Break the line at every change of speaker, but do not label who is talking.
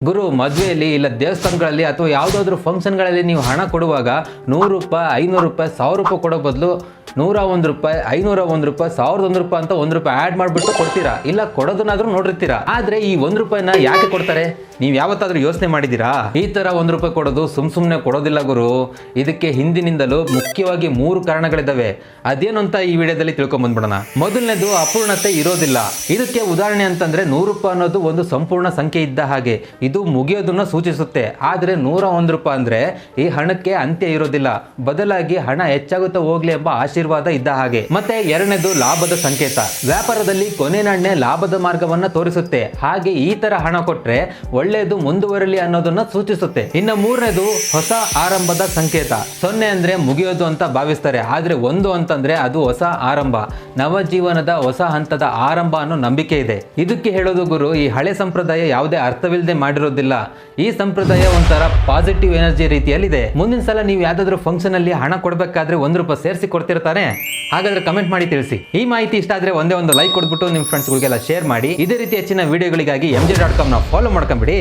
ಗುರು, ಮದುವೆಯಲ್ಲಿ ಇಲ್ಲ ದೇವಸ್ಥಾನಗಳಲ್ಲಿ ಅಥವಾ ಯಾವುದಾದ್ರೂ ಫಂಕ್ಷನ್ಗಳಲ್ಲಿ ನೀವು ಹಣ ಕೊಡುವಾಗ 100 ರೂಪಾಯಿ, 500 ರೂಪಾಯಿ, 1000 ರೂಪಾಯಿ ಕೊಡೋ ಬದಲು 101 ರೂಪಾಯಿ, 501 ರೂಪಾಯಿ, 1001 ರೂಪಾಯಿ ಅಂತ 1 ರೂಪಾಯಿ ಆ್ಯಡ್ ಮಾಡಿಬಿಟ್ಟು ಕೊಡ್ತೀರಾ, ಇಲ್ಲ ಕೊಡೋದನ್ನಾದ್ರೂ ನೋಡಿರ್ತೀರಾ. ಆದರೆ ಈ 1 ರೂಪಾಯಿನ ಯಾಕೆ ಕೊಡ್ತಾರೆ? ನೀವು ಯಾವತ್ತಾದ್ರೂ ಯೋಚನೆ ಮಾಡಿದ್ದೀರಾ? ಈ ಥರ 1 ರೂಪಾಯಿ ಕೊಡೋದು ಸುಮ್ಮನೆ ಕೊಡೋದಿಲ್ಲ ಗುರು. ಇದಕ್ಕೆ ಹಿಂದಿನಿಂದಲೂ ಮುಖ್ಯವಾಗಿ 3 ಕಾರಣಗಳಿದ್ದಾವೆ. ಅದೇನು ಅಂತ ಈ ವಿಡಿಯೋದಲ್ಲಿ ತಿಳ್ಕೊಂಬಂದ್ಬಿಡೋಣ. ಮೊದಲನೇದು, ಅಪೂರ್ಣತೆ ಇರೋದಿಲ್ಲ. ಇದಕ್ಕೆ ಉದಾಹರಣೆ ಅಂತಂದ್ರೆ 100 ರೂಪಾಯಿ ಅನ್ನೋದು ಒಂದು ಸಂಪೂರ್ಣ ಸಂಖ್ಯೆ ಇದ್ದ ಹಾಗೆ. ಇದು ಮುಗಿಯೋದನ್ನ ಸೂಚಿಸುತ್ತೆ. ಆದರೆ 101 ರೂಪಾಯಿ ಅಂದ್ರೆ ಈ ಹಣಕ್ಕೆ ಅಂತ್ಯ ಇರೋದಿಲ್ಲ, ಬದಲಾಗಿ ಹಣ ಹೆಚ್ಚಾಗುತ್ತಾ ಹೋಗ್ಲಿ ಎಂಬ ಆಶೀರ್ವಾದ ಇದ್ದ ಹಾಗೆ. ಮತ್ತೆ ಎರಡನೇದು, ಲಾಭದ ಸಂಕೇತ. ವ್ಯಾಪಾರದಲ್ಲಿ ಕೊನೆ ನಾಣ್ಯ ಲಾಭದ ಮಾರ್ಗವನ್ನ ತೋರಿಸುತ್ತೆ. ಹಾಗೆ ಈ ತರ ಹಣ ಕೊಟ್ರೆ ಒಳ್ಳೆಯದು ಮುಂದುವರಲಿ ಅನ್ನೋದನ್ನ ಸೂಚಿಸುತ್ತೆ. ಇನ್ನು ಮೂರನೇದು, ಹೊಸ ಆರಂಭದ ಸಂಕೇತ. 0 ಅಂದ್ರೆ ಮುಗಿಯೋದು ಅಂತ ಭಾವಿಸ್ತಾರೆ, ಆದ್ರೆ 1 ಅಂತಂದ್ರೆ ಅದು ಹೊಸ ಆರಂಭ, ನವಜೀವನದ ಹೊಸ ಹಂತದ ಆರಂಭ ಅನ್ನೋ ನಂಬಿಕೆ ಇದೆ. ಇದಕ್ಕೆ ಹೇಳೋದು ಗುರು, ಈ ಹಳೆ ಸಂಪ್ರದಾಯ ಯಾವುದೇ ಅರ್ಥವಿಲ್ಲದೆ ಮಾಡಿರೋದಿಲ್ಲ. ಈ ಸಂಪ್ರದಾಯ ಒಂಥರ ಪಾಸಿಟಿವ್ ಎನರ್ಜಿ ರೀತಿಯಲ್ಲಿದೆ. ಮುಂದಿನ ಸಲ ನೀವು ಯಾವ್ದಾದ್ರು ಫಂಕ್ಷನ್ ಅಲ್ಲಿ ಹಣ ಕೊಡಬೇಕಾದ್ರೆ 1 ರೂಪಾಯಿ ಸೇರಿಸಿ ಕೊಡ್ತಿರ್ತಾರೆ. ಹಾಗಾದ್ರೆ ಕಮೆಂಟ್ ಮಾಡಿ ತಿಳಿಸಿ. ಈ ಮಾಹಿತಿ ಇಷ್ಟ ಆದ್ರೆ ಒಂದೇ ಒಂದು ಲೈಕ್ ಕೊಟ್ಬಿಟ್ಟು ನಿಮ್ಮ ಫ್ರೆಂಡ್ಸ್ಗಳಿಗೆಲ್ಲ ಶೇರ್ ಮಾಡಿ. ಇದೇ ರೀತಿ ಹೆಚ್ಚಿನ ವಿಡಿಯೋಗಳಿಗಾಗಿ mj.com ನ ಫಾಲೋ ಮಾಡ್ಕೊಂಬಿಡಿ.